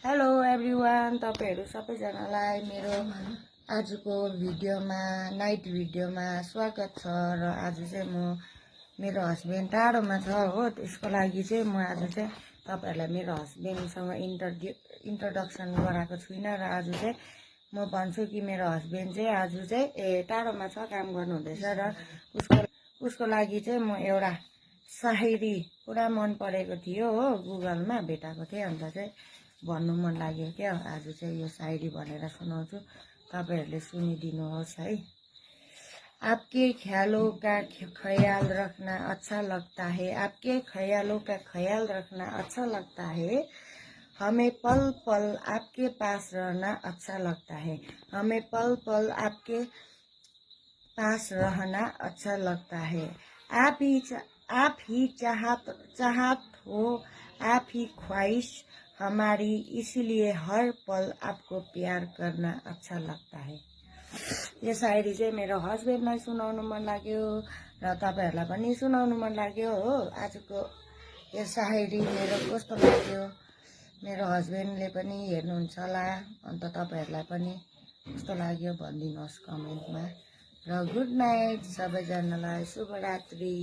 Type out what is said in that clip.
Hello everyone, तपाईहरु सबैजनालाई मेरो आजको भिडियोमा नाइट भिडियोमा स्वागत छ। र आज चाहिँ म मेरो हस्बेन्ड टाढोमा छ हो, त्यसको लागि चाहिँ म आज चाहिँ तपाईहरुलाई मेरो हस्बेन्डसँग इन्ट्रोडक्सन गराएको छुइनँ। र आज चाहिँ म भन्छु कि मेरो हस्बेन्ड चाहिँ आज चाहिँ टाढोमा छ, काम गर्नु हुँदैछ। र उसको लागि चाहिँ म एउटा सायरी पुरा मन परेको थियो हो, गुगलमा भेटाएको थिएँ। अन्त चाहिँ भन्नु मन लाग्यो क्या, आज चाहिँ यो सायरी भनेर सुनाउँछु, तपाईहरुले सुनिदिनुहोस् है। आपके ख्यालों का ख्याल रखना अच्छा लगता है, आपके ख्यालों का ख्याल रखना अच्छा लगता है, हमें पल पल आपके पास रहना अच्छा लगता है, हमें पल पल आपके पास रहना अच्छा लगता है। आप ही चाहत हो, आप ही ख्वाहिश हमारी, इसलिए हर पल आपको प्यार करना अच्छा लगता है। यो सायरी चाहिँ मेरो हस्बेन्डलाई सुनाउनु मन लाग्यो र तपाईहरुलाई पनि सुनाउनु मन लाग्यो हो। आजको यो सायरी मेरो कस्तो लाग्यो, मेरो हस्बेन्डले पनि हेर्नुहुन्छ होला, अन्त तपाईहरुलाई पनि कस्तो लाग्यो भनिदिनुहोस् कमेन्टमा। र गुड नाइट सबैजनालाई, शुभरात्रि।